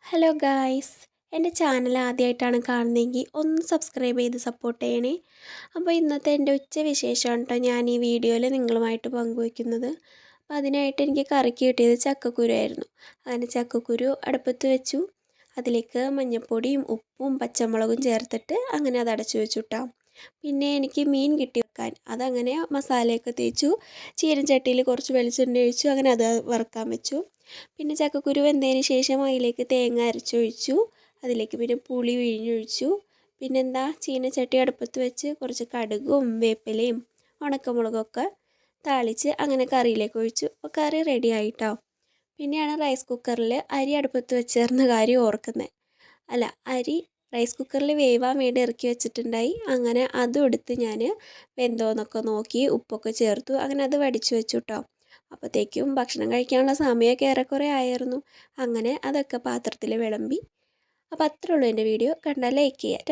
Hello guys, എൻ്റെ channel ആദ്യമായിട്ടാണ് കാണുന്നതെങ്കിൽ ഒന്ന് സബ്സ്ക്രൈബ് ചെയ്ത് സപ്പോർട്ട് ചെയ്യണേ. അപ്പോൾ ഇന്നത്തെ എൻ്റെ ഉച്ച വിശേഷമാണ് കേട്ടോ ഞാൻ ഈ വീഡിയോയിൽ നിങ്ങളുമായിട്ട് പങ്കുവയ്ക്കുന്നത്. അപ്പോൾ അതിനായിട്ട് എനിക്ക് കറിക്ക് കിട്ടിയത് ചക്കക്കുരു ആയിരുന്നു. അങ്ങനെ ചക്കക്കുരു അടുപ്പത്ത് വെച്ചു. അതിലേക്ക് മഞ്ഞൾപ്പൊടിയും ഉപ്പും പച്ചമുളകും ചേർത്തിട്ട് അങ്ങനെ അത് അടച്ചു വെച്ചു കേട്ടോ. പിന്നെ എനിക്ക് മീൻ കിട്ടി വെക്കാൻ, അതങ്ങനെ മസാലയൊക്കെ തേച്ചു. ചീനച്ചട്ടിയിൽ കുറച്ച് വെളിച്ചെണ്ണ ഒഴിച്ചു, അങ്ങനെ അത് വറുക്കാൻ വെച്ചു. പിന്നെ ചക്കക്കുരു വെന്തതിന് ശേഷം അതിലേക്ക് തേങ്ങ അരച്ചൊഴിച്ചു. അതിലേക്ക് പിന്നെ പുളി പിഴിഞ്ഞൊഴിച്ചു. പിന്നെന്താ, ചീനച്ചട്ടി അടുപ്പത്ത് വെച്ച് കുറച്ച് കടുകും വേപ്പിലയും ഉണക്കമുളകൊക്കെ താളിച്ച് അങ്ങനെ കറിയിലേക്ക് ഒഴിച്ചു. അപ്പോൾ കറി റെഡി ആയിട്ടോ. പിന്നെയാണ് റൈസ് കുക്കറിൽ അരി അടുപ്പത്ത് വെച്ചേർന്ന കാര്യം ഓർക്കുന്നത്. അല്ല, അരി റൈസ് കുക്കറിൽ വേവാൻ വേണ്ടി ഇറക്കി വെച്ചിട്ടുണ്ടായി. അങ്ങനെ അതും എടുത്ത് ഞാൻ വെന്തോന്നൊക്കെ നോക്കി ഉപ്പൊക്കെ ചേർത്തു. അങ്ങനെ അത് വടിച്ചു വെച്ചു കേട്ടോ. അപ്പോഴത്തേക്കും ഭക്ഷണം കഴിക്കാനുള്ള സമയമൊക്കെ ഏറെക്കുറെ ആയിരുന്നു. അങ്ങനെ അതൊക്കെ പാത്രത്തിൽ വിളമ്പി. അപ്പോൾ അത്രേ ഉള്ളൂ എൻ്റെ വീഡിയോ. കണ്ടാൽ ലൈക്ക് ചെയ്യുക.